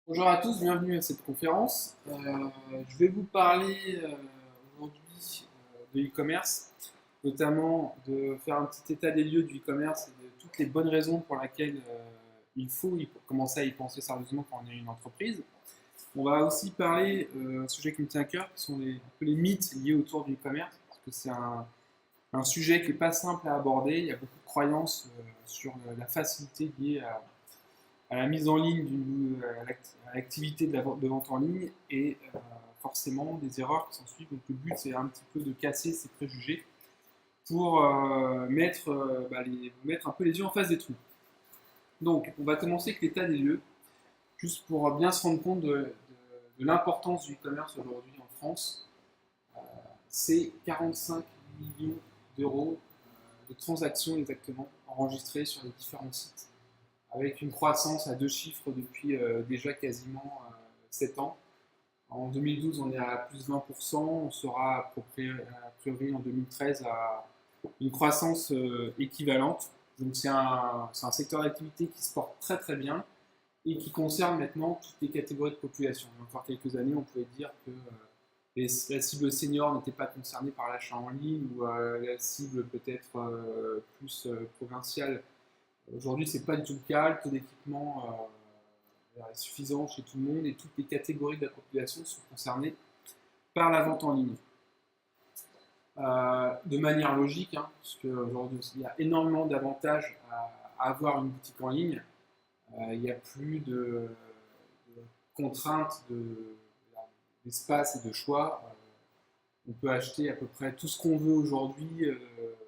Bonjour à tous, bienvenue à cette conférence. Je vais vous parler aujourd'hui de e-commerce, notamment de faire un petit état des lieux du e-commerce et de toutes les bonnes raisons pour lesquelles il faut commencer à y penser sérieusement quand on est une entreprise. On va aussi parler d'un sujet qui me tient à cœur, qui sont un peu les mythes liés autour du e-commerce, parce que c'est un sujet qui n'est pas simple à aborder. Il y a beaucoup de croyances sur la facilité liée à la mise en ligne, à l'activité de vente en ligne et forcément des erreurs qui s'en suivent. Donc le but c'est un petit peu de casser ces préjugés pour mettre un peu les yeux en face des trous. Donc on va commencer avec l'état des lieux, juste pour bien se rendre compte de l'importance du e-commerce aujourd'hui en France. C'est 45 millions d'euros de transactions exactement enregistrées sur les différents sites, avec une croissance à deux chiffres depuis déjà quasiment 7 ans. En 2012, on est à plus de 20%, on sera a priori en 2013 à une croissance équivalente. Donc c'est un secteur d'activité qui se porte très très bien et qui concerne maintenant toutes les catégories de population. Il y a encore quelques années, on pouvait dire que la cible senior n'était pas concernée par l'achat en ligne ou la cible peut-être plus provinciale. Aujourd'hui, ce n'est pas du tout le cas. Le taux d'équipement est suffisant chez tout le monde et toutes les catégories de la population sont concernées par la vente en ligne. De manière logique, parce qu'aujourd'hui, il y a énormément d'avantages à avoir une boutique en ligne. Il n'y a plus de contraintes d'espace et de choix. On peut acheter à peu près tout ce qu'on veut aujourd'hui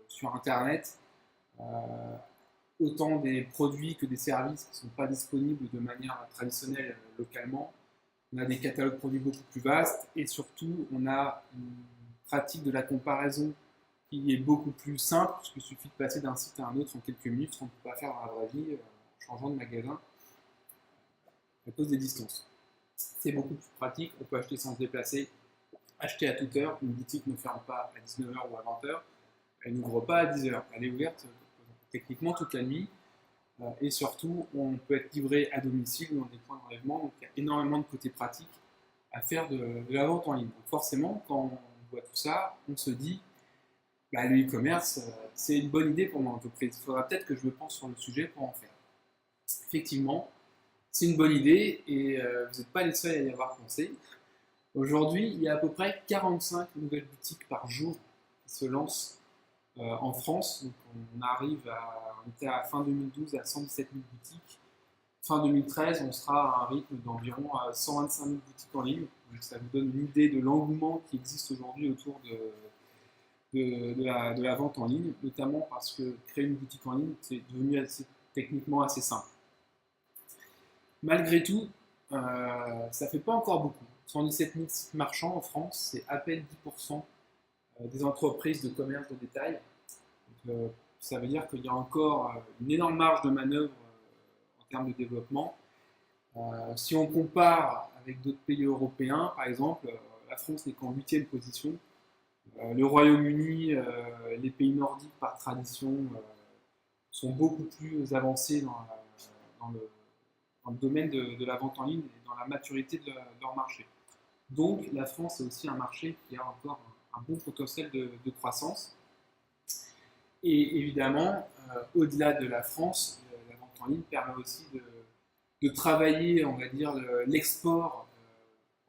sur Internet. Autant des produits que des services qui ne sont pas disponibles de manière traditionnelle localement. On a des catalogues produits beaucoup plus vastes et surtout on a une pratique de la comparaison qui est beaucoup plus simple puisqu'il suffit de passer d'un site à un autre en quelques minutes, ce qu'on ne peut pas faire dans la vraie vie en changeant de magasin à cause des distances. C'est beaucoup plus pratique, on peut acheter sans se déplacer, acheter à toute heure, une boutique ne ferme pas à 19h ou à 20h, elle n'ouvre pas à 10h, elle est ouverte techniquement toute la nuit. Et surtout, on peut être livré à domicile ou dans des points d'enlèvement. Donc il y a énormément de côtés pratiques à faire de la vente en ligne. Donc forcément, quand on voit tout ça, on se dit, le e-commerce, c'est une bonne idée pour mon entreprise. Il faudra peut-être que je me pense sur le sujet pour en faire. Effectivement, c'est une bonne idée et vous n'êtes pas les seuls à y avoir pensé. Aujourd'hui, il y a à peu près 45 nouvelles boutiques par jour qui se lancent en France. Donc on était à fin 2012 à 117 000 boutiques. Fin 2013, on sera à un rythme d'environ 125 000 boutiques en ligne. Donc ça vous donne une idée de l'engouement qui existe aujourd'hui autour de la vente en ligne, notamment parce que créer une boutique en ligne, c'est devenu techniquement assez simple. Malgré tout, ça ne fait pas encore beaucoup. 117 000 sites marchands en France, c'est à peine 10% des entreprises de commerce de détail. Donc, ça veut dire qu'il y a encore une énorme marge de manœuvre en termes de développement. Si on compare avec d'autres pays européens, par exemple, la France n'est qu'en 8e position. Le Royaume-Uni, les pays nordiques par tradition sont beaucoup plus avancés dans le, dans le domaine de la vente en ligne et dans la maturité de leur marché. Donc la France est aussi un marché qui a encore un bon potentiel de croissance. Et évidemment, au-delà de la France, la vente en ligne permet aussi de travailler, on va dire, l'export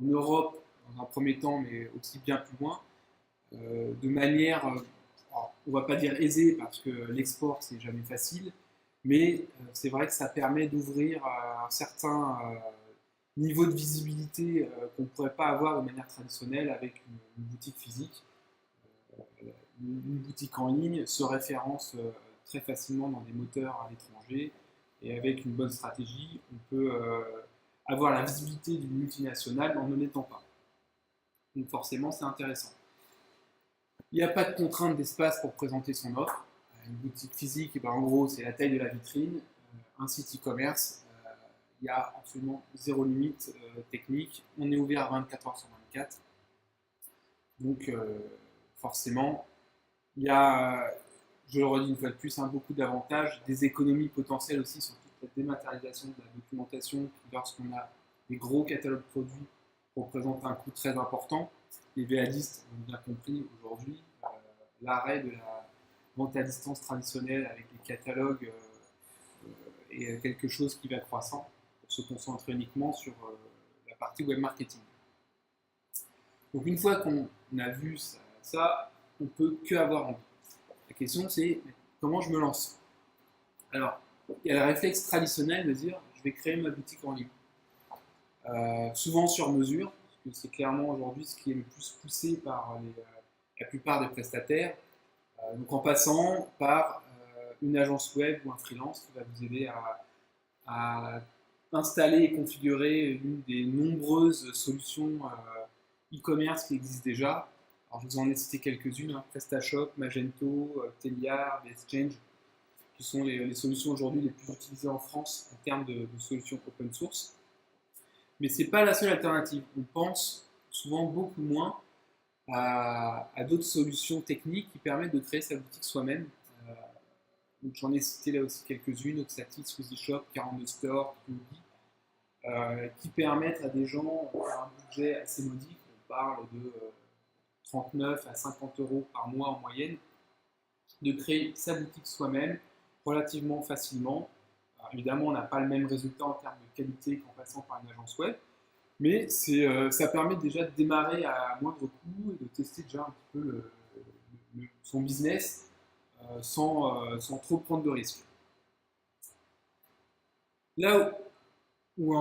en Europe dans un premier temps, mais aussi bien plus loin, de manière, alors, on ne va pas dire aisée parce que l'export c'est jamais facile, mais c'est vrai que ça permet d'ouvrir un certain niveau de visibilité qu'on ne pourrait pas avoir de manière traditionnelle avec une boutique physique. Une boutique en ligne se référence très facilement dans des moteurs à l'étranger et avec une bonne stratégie, on peut avoir la visibilité d'une multinationale en ne l'étant pas. Donc forcément, c'est intéressant. Il n'y a pas de contrainte d'espace pour présenter son offre. Une boutique physique, en gros, c'est la taille de la vitrine. Un site e-commerce, il y a absolument zéro limite technique. On est ouvert à 24 heures sur 24. Donc forcément, il y a, je le redis une fois de plus, beaucoup d'avantages, des économies potentielles aussi sur toute la dématérialisation de la documentation lorsqu'on a les gros catalogues produits représentent un coût très important. Les VADistes ont bien compris aujourd'hui l'arrêt de la vente à distance traditionnelle avec les catalogues est quelque chose qui va croissant pour se concentrer uniquement sur la partie web marketing. Donc une fois qu'on a vu ça, on ne peut que avoir envie. La question c'est comment je me lance. Alors, il y a le réflexe traditionnel de dire je vais créer ma boutique en ligne. Souvent sur mesure, parce que c'est clairement aujourd'hui ce qui est le plus poussé par la plupart des prestataires. Donc en passant par une agence web ou un freelance qui va vous aider à installer et configurer une des nombreuses solutions e-commerce qui existent déjà. Alors je vous en ai cité quelques-unes, PrestaShop, Magento, Teliar, Exchange, qui sont les solutions aujourd'hui les plus utilisées en France en termes de solutions open source. Mais ce n'est pas la seule alternative. On pense souvent beaucoup moins à d'autres solutions techniques qui permettent de créer sa boutique soi-même. Donc j'en ai cité là aussi quelques-unes, Oxatis, Shop, 42 Store, qui permettent à des gens à un budget assez modique, on parle de 39 à 50 euros par mois en moyenne, de créer sa boutique soi-même relativement facilement. Alors, évidemment, on n'a pas le même résultat en termes de qualité qu'en passant par une agence web, mais ça permet déjà de démarrer à moindre coût et de tester déjà un petit peu son business sans trop prendre de risques. Là où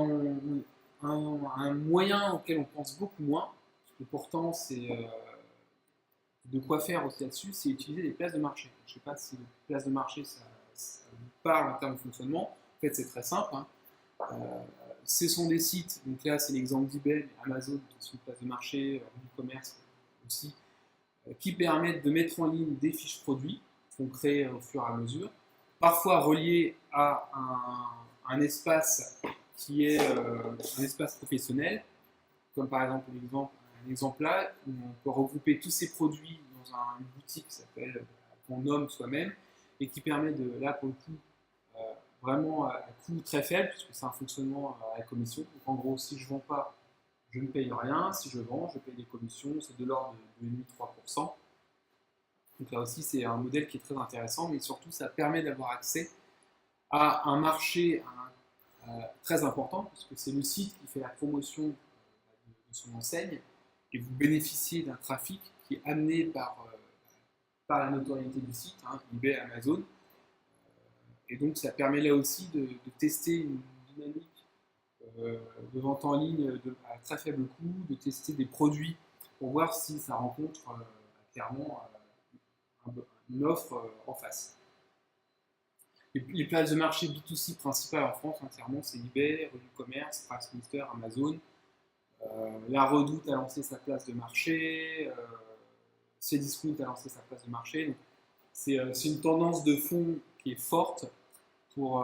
un moyen auquel on pense beaucoup moins, parce que pourtant c'est de quoi faire aussi là-dessus, c'est utiliser des places de marché. Je ne sais pas si les places de marché ça vous parle en termes de fonctionnement. En fait, c'est très simple. Ce sont des sites, donc là c'est l'exemple d'eBay, Amazon, qui sont une place de marché, e-commerce aussi, qui permettent de mettre en ligne des fiches produits qu'on crée au fur et à mesure, parfois reliés à un espace qui est un espace professionnel, comme par exemple un exemple là, où on peut regrouper tous ces produits dans une boutique qui s'appelle, qu'on nomme soi-même, et qui permet de, là pour le coup, vraiment à coût très faible, puisque c'est un fonctionnement à la commission. Donc en gros, si je ne vends pas, je ne paye rien. Si je vends, je paye des commissions, c'est de l'ordre de 2,5-3%. Donc là aussi, c'est un modèle qui est très intéressant, mais surtout, ça permet d'avoir accès à un marché très important, puisque c'est le site qui fait la promotion de son enseigne, et vous bénéficiez d'un trafic qui est amené par la notoriété du site, eBay, Amazon. Et donc, ça permet là aussi de tester une dynamique de vente en ligne à très faible coût, de tester des produits pour voir si ça rencontre clairement une offre en face. Les places de marché B2C principales en France, clairement, c'est eBay, Revue Commerce, PriceMaster, Amazon. La Redoute a lancé sa place de marché, Cdiscount a lancé sa place de marché. C'est une tendance de fond qui est forte pour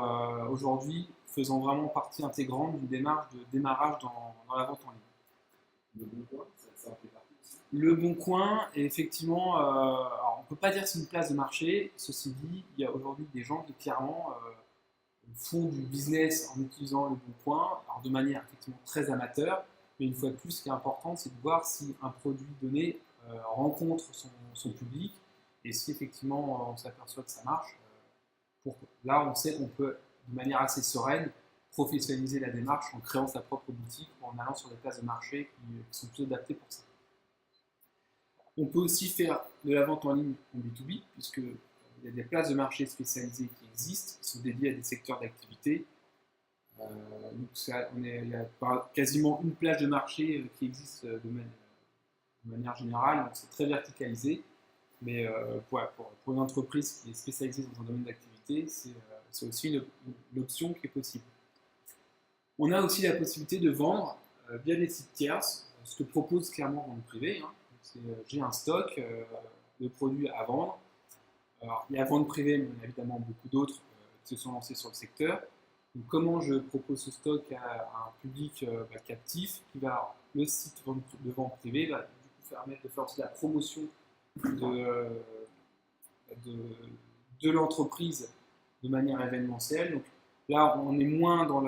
aujourd'hui, faisant vraiment partie intégrante d'une démarche de démarrage dans la vente en ligne. Le Bon Coin, ça en fait partie aussi. Le Bon Coin, effectivement, alors on ne peut pas dire que c'est une place de marché. Ceci dit, il y a aujourd'hui des gens qui clairement font du business en utilisant le Bon Coin, alors de manière effectivement très amateur, mais une fois de plus, ce qui est important, c'est de voir si un produit donné rencontre son public et si effectivement on s'aperçoit que ça marche. Là, on sait qu'on peut, de manière assez sereine, professionnaliser la démarche en créant sa propre boutique ou en allant sur des places de marché qui sont plus adaptées pour ça. On peut aussi faire de la vente en ligne en B2B, puisqu'il y a des places de marché spécialisées qui existent, qui sont dédiées à des secteurs d'activité. Il y a quasiment une plage de marché qui existe de manière générale, donc c'est très verticalisé. Mais pour une entreprise qui est spécialisée dans un domaine d'activité, c'est aussi une option qui est possible. On a aussi la possibilité de vendre via des sites tierces, ce que propose clairement Vente Privée. J'ai un stock de produits à vendre. Alors, il y a Vente Privée, mais il y en a évidemment beaucoup d'autres qui se sont lancés sur le secteur. Donc, comment je propose ce stock à un public captif qui va, le site de vente privée va du coup permettre de faire aussi la promotion de l'entreprise de manière événementielle. Donc là, on est moins dans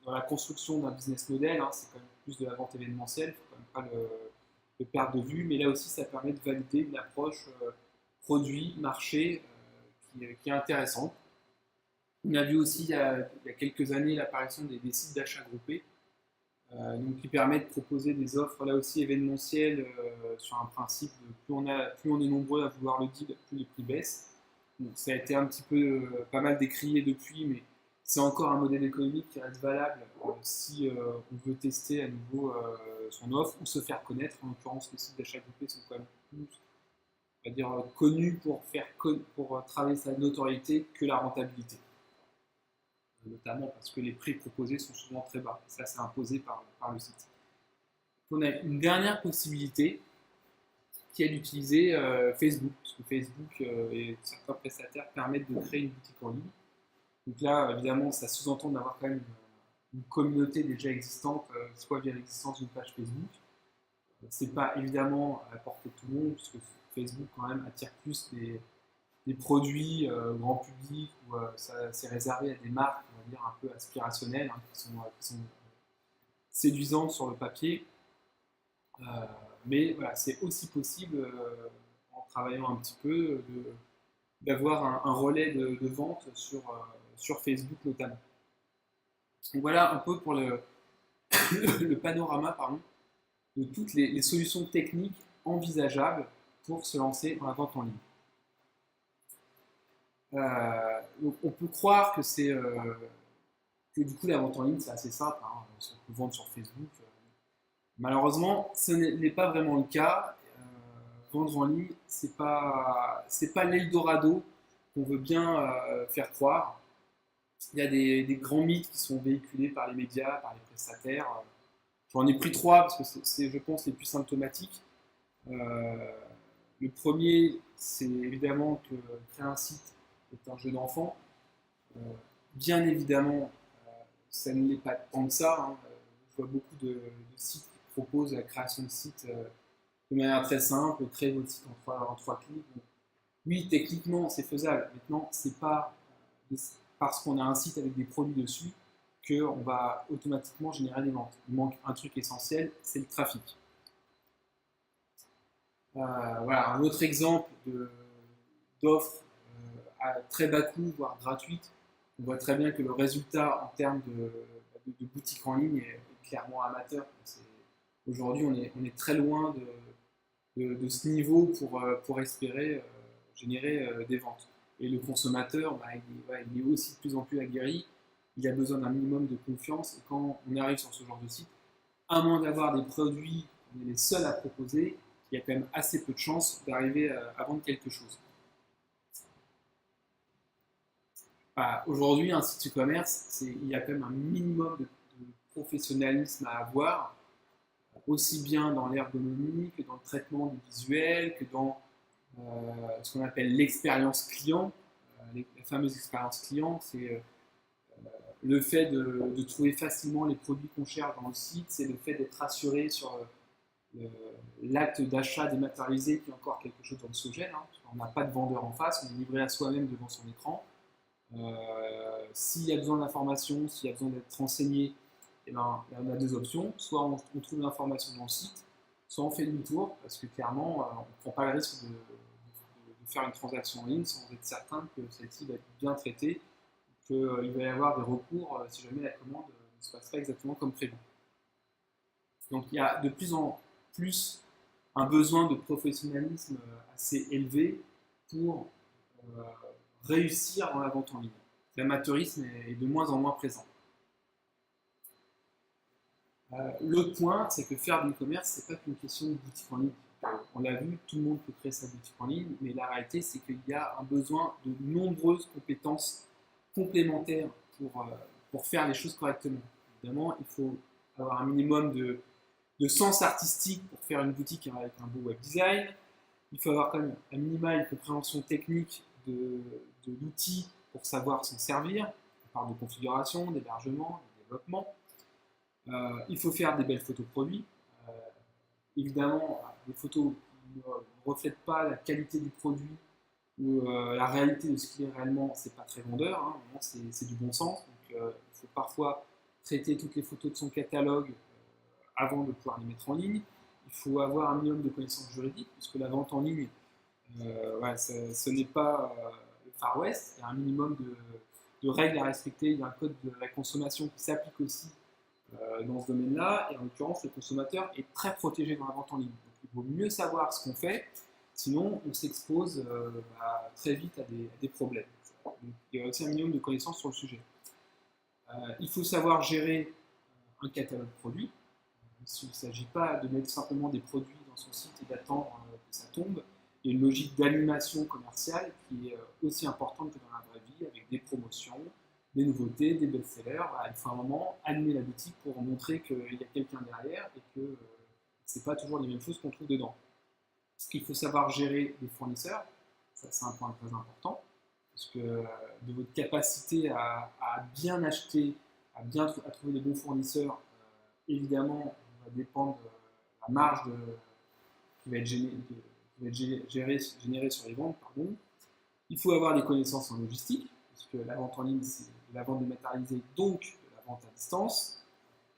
dans la construction d'un business model, hein, c'est quand même plus de la vente événementielle, il ne faut quand même pas le perdre de vue, mais là aussi ça permet de valider une approche produit, marché qui est intéressante. On a vu aussi il y a quelques années l'apparition des sites d'achat groupés, donc qui permettent de proposer des offres là aussi événementielles sur un principe de plus on est nombreux à vouloir le deal, plus les prix baissent. Donc, ça a été un petit peu pas mal décrié depuis, mais c'est encore un modèle économique qui reste valable si on veut tester à nouveau son offre ou se faire connaître. En l'occurrence, les sites d'achat groupés sont quand même plus, on va dire, connus pour travailler sa notoriété que la rentabilité. Notamment parce que les prix proposés sont souvent très bas. Ça, c'est imposé par le site. On a une dernière possibilité qui est d'utiliser Facebook, parce que Facebook et certains prestataires permettent de créer une boutique en ligne. Donc là, évidemment, ça sous-entend d'avoir quand même une communauté déjà existante, soit via l'existence d'une page Facebook. C'est pas évidemment à la portée de tout le monde, puisque Facebook quand même attire plus des produits grand public, où c'est réservé à des marques, on va dire, un peu aspirationnelles, hein, qui sont séduisantes sur le papier. Mais voilà, c'est aussi possible, en travaillant un petit peu, d'avoir un relais de vente sur Facebook notamment. Donc voilà un peu pour le panorama de toutes les solutions techniques envisageables pour se lancer dans la vente en ligne. Donc on peut croire que du coup la vente en ligne c'est assez simple, hein, on peut vendre sur Facebook. Malheureusement, ce n'est pas vraiment le cas. Vendre en ligne, c'est pas l'Eldorado qu'on veut bien faire croire. Il y a des grands mythes qui sont véhiculés par les médias, par les prestataires. J'en ai pris 3 parce que c'est, je pense, les plus symptomatiques. Le premier, c'est évidemment que créer un site est un jeu d'enfant. Bien évidemment, ça ne l'est pas tant que ça. Hein. Je vois beaucoup de sites qui proposent la création de sites de manière très simple, créer votre site en 3 clics. Donc, oui, techniquement, c'est faisable. Maintenant, c'est pas parce qu'on a un site avec des produits dessus qu'on va automatiquement générer des ventes. Il manque un truc essentiel, c'est le trafic. Voilà, un autre exemple d'offre à très bas coût, voire gratuite. On voit très bien que le résultat en termes de boutique en ligne est clairement amateur. Aujourd'hui, on est très loin de ce niveau pour espérer générer des ventes. Et le consommateur, il est aussi de plus en plus aguerri, il a besoin d'un minimum de confiance, et quand on arrive sur ce genre de site, à moins d'avoir des produits qu'on est les seuls à proposer, il y a quand même assez peu de chances d'arriver à vendre quelque chose. Aujourd'hui, un site e-commerce, il y a quand même un minimum de professionnalisme à avoir, aussi bien dans l'ergonomie que dans le traitement du visuel, que dans ce qu'on appelle l'expérience client. La fameuse expérience client, c'est le fait de trouver facilement les produits qu'on cherche dans le site, c'est le fait d'être rassuré sur l'acte d'achat dématérialisé qui est encore quelque chose d'anxiogène. Hein, on n'a pas de vendeur en face, on est livré à soi-même devant son écran. S'il y a besoin d'informations, s'il y a besoin d'être renseigné, eh ben, on a deux options. Soit on trouve l'information dans le site, soit on fait demi-tour, parce que clairement, on ne prend pas le risque de faire une transaction en ligne sans être certain que celle-ci va être bien traitée, qu'il va y avoir des recours si jamais la commande ne se passe pas exactement comme prévu. Donc il y a de plus en plus un besoin de professionnalisme assez élevé pour réussir dans la vente en ligne. L'amateurisme est de moins en moins présent. L'autre point, c'est que faire de l'e-commerce, c'est pas qu'une question de boutique en ligne. On l'a vu, tout le monde peut créer sa boutique en ligne, mais la réalité, c'est qu'il y a un besoin de nombreuses compétences complémentaires pour faire les choses correctement. Évidemment, il faut avoir un minimum de sens artistique pour faire une boutique avec un beau web design. Il faut avoir quand même un minimum une compréhension technique de l'outil pour savoir s'en servir. On parle de configuration, d'hébergement, de développement. Il faut faire des belles photos produits. Évidemment, des photos qui ne reflètent pas la qualité du produit ou la réalité de ce qu'il est réellement, c'est pas très vendeur, hein, c'est du bon sens. Donc, il faut parfois traiter toutes les photos de son catalogue avant de pouvoir les mettre en ligne. Il faut avoir un minimum de connaissances juridiques, puisque la vente en ligne, ce n'est pas le Far West. Il y a un minimum de règles à respecter. Il y a un code de la consommation qui s'applique aussi dans ce domaine-là. Et en l'occurrence, le consommateur est très protégé dans la vente en ligne. Donc, il vaut mieux savoir ce qu'on fait, sinon on s'expose très vite à des problèmes. Donc, il y a aussi un minimum de connaissances sur le sujet. Il faut savoir gérer un catalogue produit. Il ne s'agit pas de mettre simplement des produits dans son site et d'attendre que ça tombe. Il y a une logique d'animation commerciale qui est aussi importante que dans la vraie vie, avec des promotions, des nouveautés, des best-sellers. Voilà, il faut un moment animer la boutique pour montrer qu'il y a quelqu'un derrière et que ce n'est pas toujours les mêmes choses qu'on trouve dedans. Il faut savoir gérer les fournisseurs, ça c'est un point très important, parce que de votre capacité à bien acheter, à trouver les bons fournisseurs, évidemment, va dépendre de la marge qui va être générée sur les ventes. Pardon. Il faut avoir des connaissances en logistique, parce que la vente en ligne, c'est de la vente dématérialisée, donc de la vente à distance.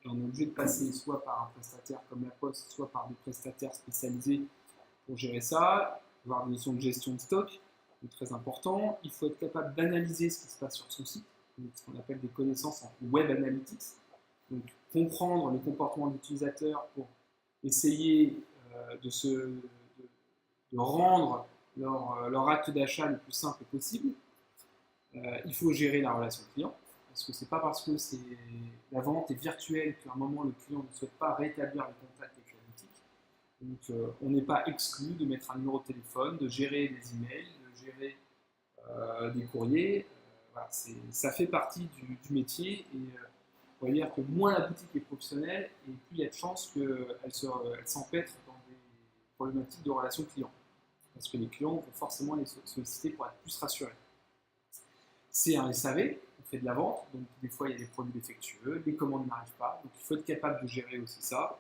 Et on est obligé de passer soit par un prestataire comme la Poste, soit par des prestataires spécialisés pour gérer ça, avoir des notions de gestion de stock, c'est très important. Il faut être capable d'analyser ce qui se passe sur son site, donc ce qu'on appelle des connaissances en web analytics. Donc, comprendre le comportement de l'utilisateur pour essayer de rendre leur acte d'achat le plus simple possible. Il faut gérer la relation client, parce que c'est pas parce que la vente est virtuelle qu'à un moment le client ne souhaite pas rétablir le contact avec la boutique. Donc, on n'est pas exclu de mettre un numéro de téléphone, de gérer des emails, de gérer des courriers. Voilà, ça fait partie du métier et on va dire que moins la boutique est professionnelle et plus il y a de chances qu'elle s'empêtre dans des problématiques de relations clients. Parce que les clients vont forcément les solliciter pour être plus rassurés. C'est un SAV, on fait de la vente, donc des fois il y a des produits défectueux, les commandes n'arrivent pas, donc il faut être capable de gérer aussi ça.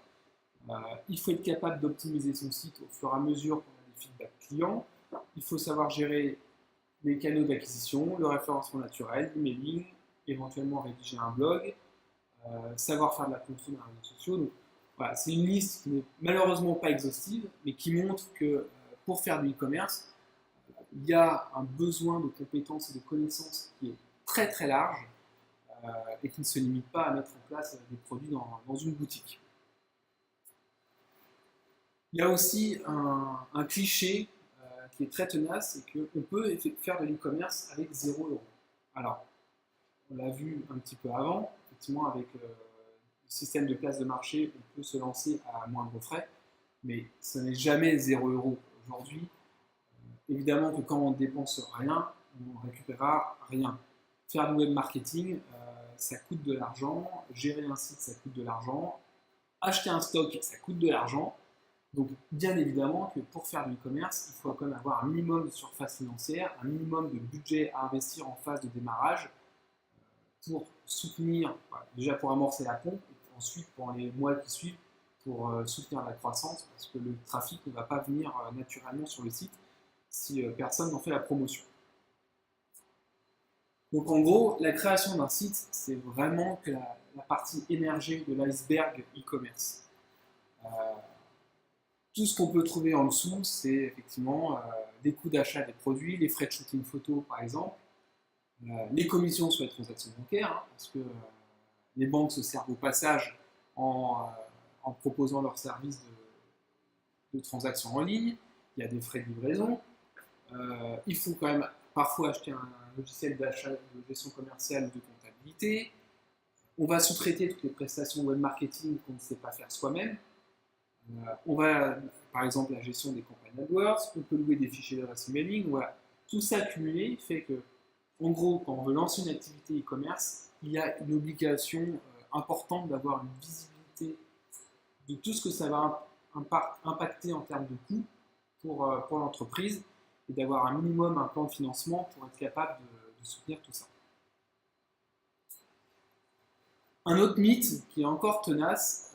Il faut être capable d'optimiser son site au fur et à mesure qu'on a des feedbacks clients. Il faut savoir gérer les canaux d'acquisition, le référencement naturel, l'emailing, éventuellement rédiger un blog, savoir faire de la promotion dans les réseaux sociaux. Donc, voilà, c'est une liste qui n'est malheureusement pas exhaustive, mais qui montre que pour faire du e-commerce, il y a un besoin de compétences et de connaissances qui est très très large et qui ne se limite pas à mettre en place des produits dans une boutique. Il y a aussi un cliché qui est très tenace, c'est qu'on peut faire de l'e-commerce avec 0 €. Alors, on l'a vu un petit peu avant, effectivement avec le système de place de marché, on peut se lancer à moindre frais, mais ce n'est jamais 0 € aujourd'hui. Évidemment que quand on ne dépense rien, on ne récupérera rien. Faire du web marketing, ça coûte de l'argent, gérer un site, ça coûte de l'argent, acheter un stock, ça coûte de l'argent. Donc, bien évidemment que pour faire du e-commerce, il faut quand même avoir un minimum de surface financière, un minimum de budget à investir en phase de démarrage pour soutenir, déjà pour amorcer la pompe, et ensuite pour les mois qui suivent, pour soutenir la croissance, parce que le trafic ne va pas venir naturellement sur le site si personne n'en fait la promotion. Donc en gros, la création d'un site, c'est vraiment que la partie émergée de l'iceberg e-commerce. Tout ce qu'on peut trouver en dessous, c'est effectivement des coûts d'achat des produits, les frais de shooting photo par exemple, les commissions sur les transactions bancaires, hein, parce que les banques se servent au passage en proposant leurs services de transactions en ligne, il y a des frais de livraison, il faut quand même parfois acheter un logiciel d'achat, de gestion commerciale, de comptabilité, on va sous-traiter toutes les prestations web marketing qu'on ne sait pas faire soi-même. On va, par exemple, la gestion des campagnes AdWords, on peut louer des fichiers d'adresse emailing, voilà. Tout ça cumulé fait que, en gros, quand on veut lancer une activité e-commerce, il y a une obligation importante d'avoir une visibilité de tout ce que ça va impacter en termes de coûts pour l'entreprise et d'avoir un minimum, un plan de financement pour être capable de soutenir tout ça. Un autre mythe qui est encore tenace,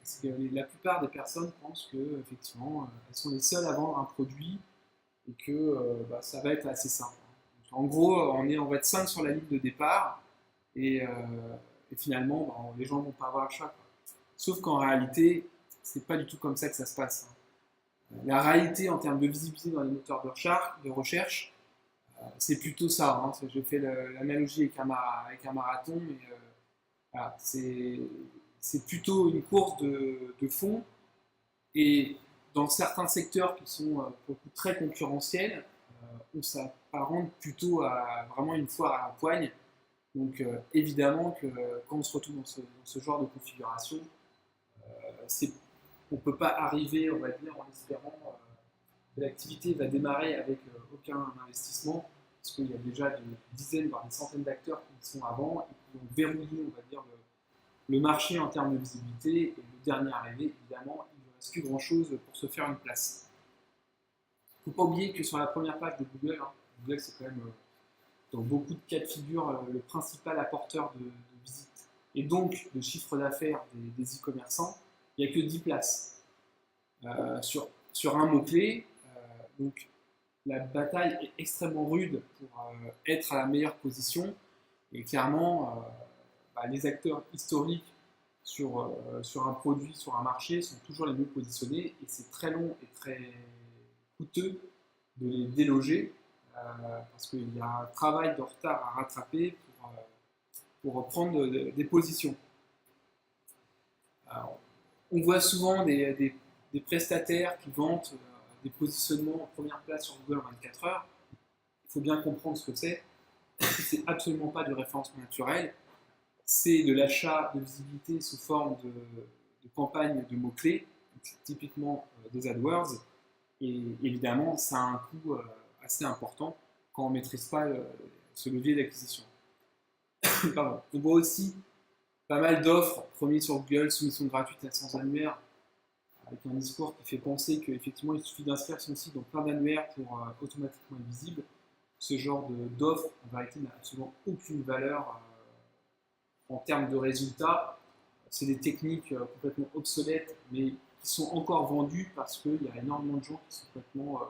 c'est que la plupart des personnes pensent que effectivement, elles sont les seules à vendre un produit et que ça va être assez simple. Donc, en gros, on va être 5 sur la ligne de départ et et finalement, les gens ne vont pas avoir le choix, quoi. Sauf qu'en réalité, c'est pas du tout comme ça que ça se passe, hein. La réalité en termes de visibilité dans les moteurs de recherche, c'est plutôt ça, hein. Je fais l'analogie avec un marathon, mais voilà, c'est plutôt une course de fond. Et dans certains secteurs qui sont pour le coup très concurrentiels, où ça s'apparente plutôt à vraiment une foire à la poigne. Donc évidemment que quand on se retrouve dans ce genre de configuration, on ne peut pas arriver, on va dire, en espérant que l'activité va démarrer avec aucun investissement, parce qu'il y a déjà des dizaines, voire des centaines d'acteurs qui sont avant et qui ont verrouillé, on va dire, le marché en termes de visibilité. Et le dernier arrivé, évidemment, il ne reste plus grand-chose pour se faire une place. Il ne faut pas oublier que sur la première page de Google, hein, Google c'est quand même, dans beaucoup de cas de figure, le principal apporteur de visites et donc de chiffre d'affaires des e-commerçants. Il n'y a que 10 places sur un mot-clé. Donc la bataille est extrêmement rude pour être à la meilleure position. Et clairement, les acteurs historiques sur un produit, sur un marché, sont toujours les mieux positionnés. Et c'est très long et très coûteux de les déloger. Parce qu'il y a un travail de retard à rattraper pour prendre des positions. Alors, on voit souvent des prestataires qui vantent des positionnements en première place sur Google en 24 heures. Il faut bien comprendre ce que c'est. C'est absolument pas du référencement naturel. C'est de l'achat de visibilité sous forme de campagne de mots-clés, typiquement des AdWords. Et évidemment, ça a un coût assez important quand on ne maîtrise pas ce levier d'acquisition. On voit aussi pas mal d'offres promis sur Google, soumission gratuite à sans annuaire, avec un discours qui fait penser qu'effectivement il suffit d'inscrire son site dans plein d'annuaires pour automatiquement être visible. Ce genre d'offre, en vérité, n'a absolument aucune valeur en termes de résultats. C'est des techniques complètement obsolètes, mais qui sont encore vendues parce qu'il y a énormément de gens qui sont complètement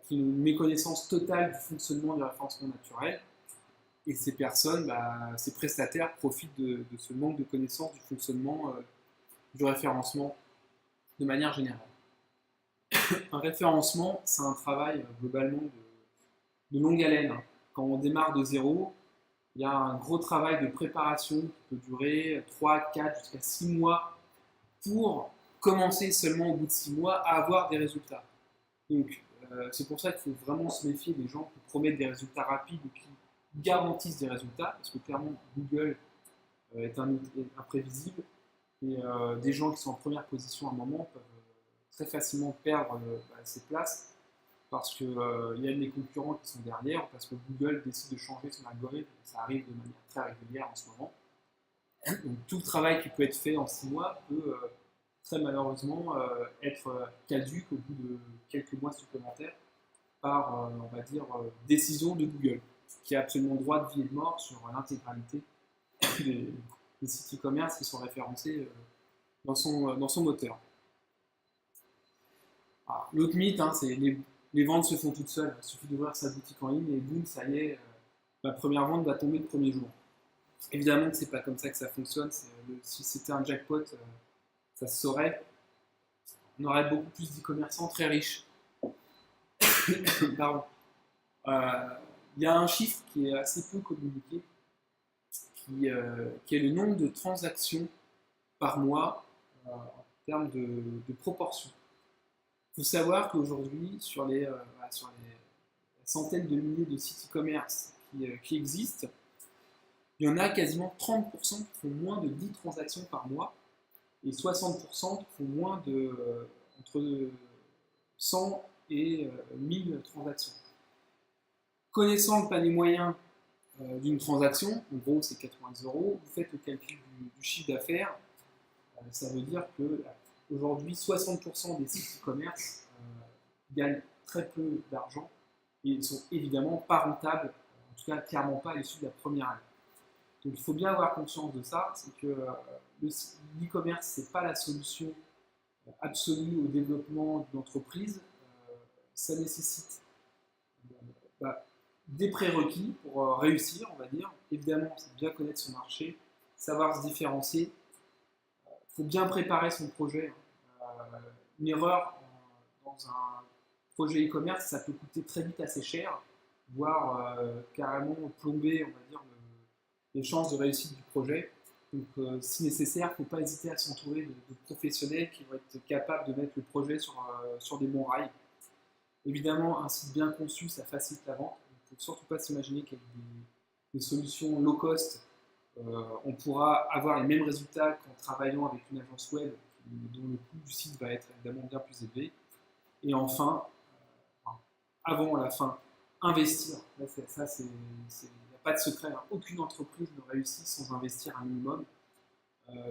qui ont une méconnaissance totale du fonctionnement du référencement naturel. Et ces personnes, ces prestataires profitent de ce manque de connaissance du fonctionnement du référencement de manière générale. Un référencement, c'est un travail globalement de longue haleine, hein. Quand on démarre de zéro, il y a un gros travail de préparation qui peut durer 3, 4, jusqu'à 6 mois pour commencer seulement au bout de 6 mois à avoir des résultats. Donc, c'est pour ça qu'il faut vraiment se méfier des gens qui promettent des résultats rapides ou qui garantissent des résultats, parce que clairement, Google est imprévisible et des gens qui sont en première position à un moment peuvent très facilement perdre ces places parce qu'il y a des concurrents qui sont derrière, parce que Google décide de changer son algorithme, et ça arrive de manière très régulière en ce moment. Donc tout le travail qui peut être fait en 6 mois peut très malheureusement être caduque au bout de quelques mois supplémentaires par, on va dire, décision de Google, qui a absolument droit de vie et de mort sur l'intégralité des sites e-commerce qui sont référencés dans son moteur. L'autre mythe, hein, c'est les ventes se font toutes seules. Il suffit d'ouvrir sa boutique en ligne et boum, ça y est, la première vente va tomber le premier jour. Évidemment que c'est pas comme ça que ça fonctionne. Si c'était un jackpot, ça se saurait. On aurait beaucoup plus d'e-commerçants très riches. Pardon. Il y a un chiffre qui est assez peu communiqué, qui est le nombre de transactions par mois en termes de proportion. Il faut savoir qu'aujourd'hui, sur les centaines de milliers de sites e-commerce qui existent, il y en a quasiment 30% qui font moins de 10 transactions par mois et 60% qui font moins entre 100 et 1000 transactions. Connaissant le panier moyen d'une transaction, en gros c'est 90 €, vous faites le calcul du chiffre d'affaires, ça veut dire que aujourd'hui 60% des sites e-commerce gagnent très peu d'argent et ils ne sont évidemment pas rentables, en tout cas clairement pas à l'issue de la première année. Donc il faut bien avoir conscience de ça, c'est que l'e-commerce c'est pas la solution absolue au développement d'une entreprise, ça nécessite des prérequis pour réussir, on va dire. Évidemment, c'est bien connaître son marché, savoir se différencier. Il faut bien préparer son projet. Une erreur dans un projet e-commerce, ça peut coûter très vite assez cher, voire carrément plomber, on va dire, les chances de réussite du projet. Donc, si nécessaire, il ne faut pas hésiter à s'entourer de professionnels qui vont être capables de mettre le projet sur des bons rails. Évidemment, un site bien conçu, ça facilite la vente. Il ne faut surtout pas s'imaginer qu'avec des solutions low cost, on pourra avoir les mêmes résultats qu'en travaillant avec une agence web dont le coût du site va être évidemment bien plus élevé. Et enfin, avant la fin, investir. Là, il n'y a pas de secret. Hein. Aucune entreprise ne réussit sans investir un minimum.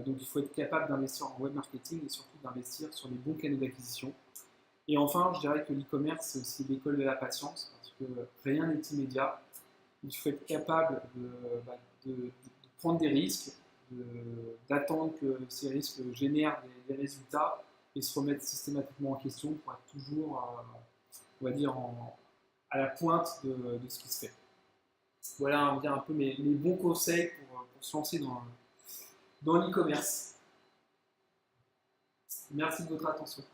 Donc il faut être capable d'investir en web marketing et surtout d'investir sur les bons canaux d'acquisition. Et enfin, je dirais que l'e-commerce, c'est aussi l'école de la patience, parce que rien n'est immédiat. Il faut être capable de prendre des risques, d'attendre que ces risques génèrent des résultats et se remettre systématiquement en question pour être toujours, on va dire, à la pointe de ce qui se fait. Voilà, on va dire un peu mes bons conseils pour se lancer dans l'e-commerce. Merci de votre attention.